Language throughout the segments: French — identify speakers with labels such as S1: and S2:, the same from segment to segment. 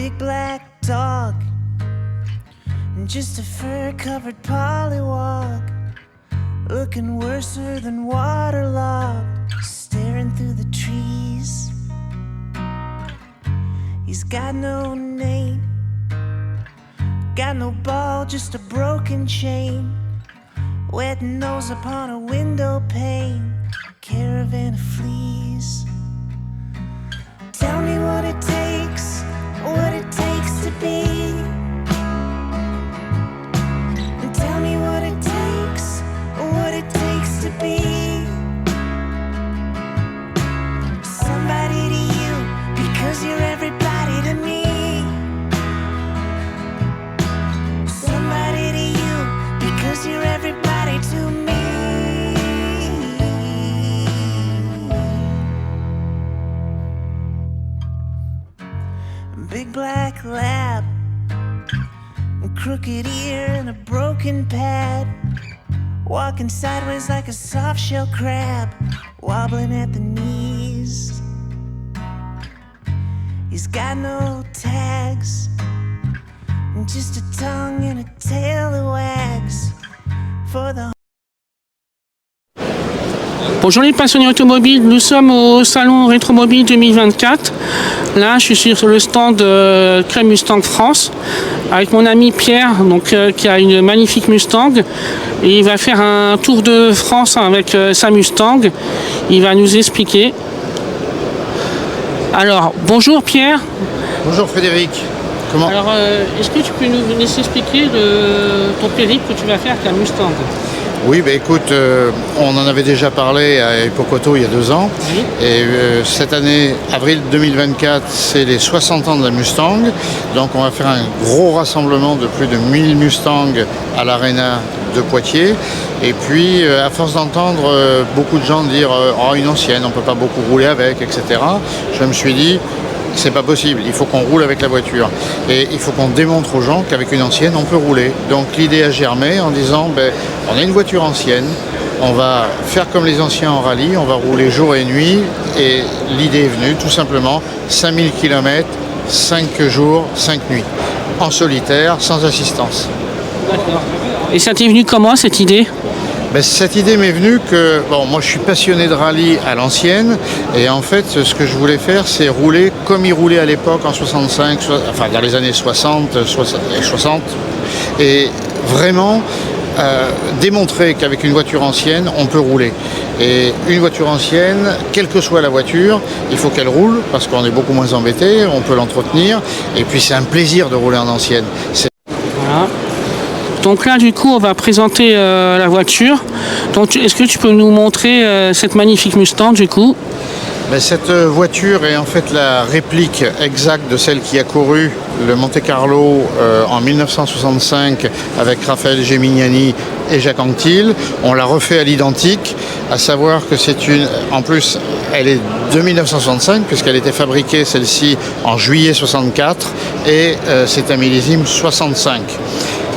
S1: big black dog and just a fur-covered pollywog, looking worser than waterlogged, staring through the trees. He's got no name, got no ball, just a broken chain, wet nose upon a window pane, caravan of fleas. Tell me what it takes to be. And tell me what it takes to be somebody to you, because you're everybody to me. Somebody to you, because you're everybody to me. Big black lab, a crooked ear and a broken pad, walking sideways like a soft-shell crab, wobbling at the knees. He's got no tags, and just a tongue and a tail that wags for the.
S2: Bonjour les passionnés automobiles, nous sommes au salon Rétromobile 2024. Là, je suis sur le stand de Crème Mustang France avec mon ami Pierre, donc, qui a une magnifique Mustang. Et il va faire un tour de France avec sa Mustang. Il va nous expliquer. Alors, bonjour Pierre.
S3: Bonjour Frédéric. Comment?
S2: Alors, est-ce que tu peux nous laisser expliquer ton périple que tu vas faire avec la Mustang?
S3: Oui, bah écoute, on en avait déjà parlé à Epocoto il y a 2 ans.
S2: Oui.
S3: Et cette année, avril 2024, c'est les 60 ans de la Mustang. Donc on va faire un gros rassemblement de plus de 1000 Mustangs à l'Arena de Poitiers. Et puis, à force d'entendre beaucoup de gens dire oh, une ancienne, on ne peut pas beaucoup rouler avec, etc. Je me suis dit, c'est pas possible, il faut qu'on roule avec la voiture. Et il faut qu'on démontre aux gens qu'avec une ancienne, on peut rouler. Donc l'idée a germé en disant, on a une voiture ancienne, on va faire comme les anciens en rallye, on va rouler jour et nuit. Et l'idée est venue, tout simplement, 5000 km, 5 jours, 5 nuits. En solitaire, sans assistance.
S2: D'accord. Et ça t'est venu comment cette idée?
S3: Cette idée m'est venue que, moi je suis passionné de rallye à l'ancienne, et en fait ce que je voulais faire c'est rouler comme ils roulaient à l'époque en 65, enfin dans les années 60, et vraiment démontrer qu'avec une voiture ancienne on peut rouler. Et une voiture ancienne, quelle que soit la voiture, il faut qu'elle roule parce qu'on est beaucoup moins embêté, on peut l'entretenir, et puis c'est un plaisir de rouler en ancienne.
S2: Voilà. Donc là, du coup, on va présenter la voiture. Donc, est-ce que tu peux nous montrer cette magnifique Mustang, du coup?
S3: Cette voiture est en fait la réplique exacte de celle qui a couru le Monte Carlo en 1965 avec Raphaël Gemignani et Jacques Anquetil. On l'a refait à l'identique, à savoir que c'est une... En plus, elle est de 1965 puisqu'elle était fabriquée, celle-ci, en juillet 64 et c'est un millésime 65.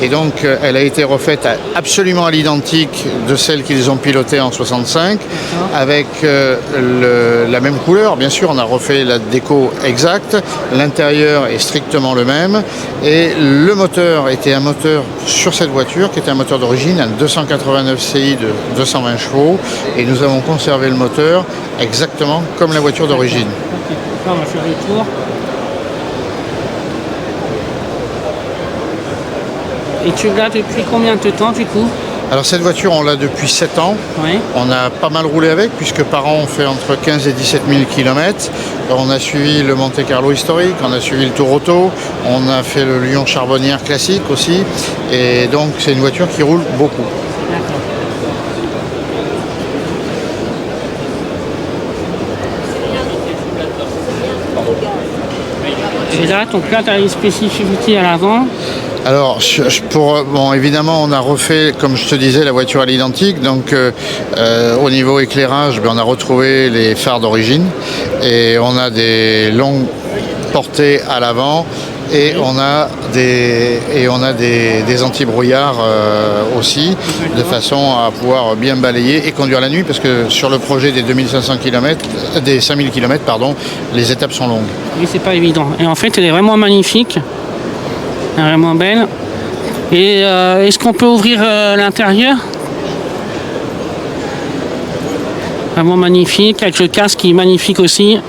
S3: Et donc, elle a été refaite absolument à l'identique de celle qu'ils ont pilotée en 65, avec la même couleur. Bien sûr, on a refait la déco exacte. L'intérieur est strictement le même. Et le moteur était un moteur sur cette voiture, qui était un moteur d'origine, un 289 CI de 220 chevaux. Et nous avons conservé le moteur exactement comme la voiture d'origine.
S2: Okay. On va faire le tour. Et tu l'as depuis combien de temps du coup?
S3: Alors cette voiture on l'a depuis 7 ans,
S2: oui. On
S3: a pas mal roulé avec puisque par an on fait entre 15 et 17 000 km. On a suivi le Monte Carlo historique, on a suivi le Tour Auto, on a fait le Lyon Charbonnière classique aussi, et donc c'est une voiture qui roule beaucoup.
S2: D'accord. Et là, donc là tu as une spécificité à l'avant.
S3: Alors, évidemment, on a refait, comme je te disais, la voiture à l'identique. Donc, au niveau éclairage, on a retrouvé les phares d'origine et on a des longues portées à l'avant et on a des anti-brouillards aussi, de façon à pouvoir bien balayer et conduire la nuit, parce que sur le projet des 2500 km, des 5000 km, pardon, les étapes sont longues.
S2: Oui, c'est pas évident. Et en fait, elle est vraiment magnifique. Elle est vraiment belle. Et est-ce qu'on peut ouvrir l'intérieur? Vraiment magnifique, avec le casque qui est magnifique aussi.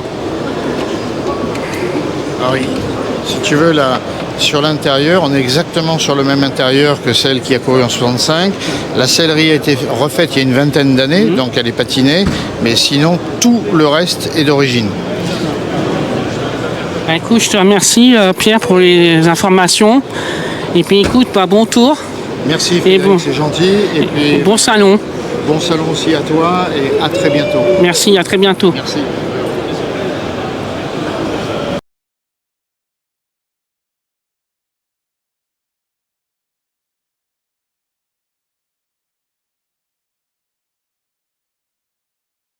S3: Ah oui, si tu veux, là, sur l'intérieur, on est exactement sur le même intérieur que celle qui a couru en 65. La sellerie a été refaite il y a une vingtaine d'années, donc elle est patinée, mais sinon tout le reste est d'origine.
S2: Bah, écoute, je te remercie Pierre pour les informations. Et puis écoute, bah, bon tour,
S3: Merci Frédéric,
S2: bon.
S3: c'est gentil. Et puis
S2: bon salon.
S3: bon salon aussi à toi et à très bientôt.
S2: Merci, à très bientôt.
S3: Merci.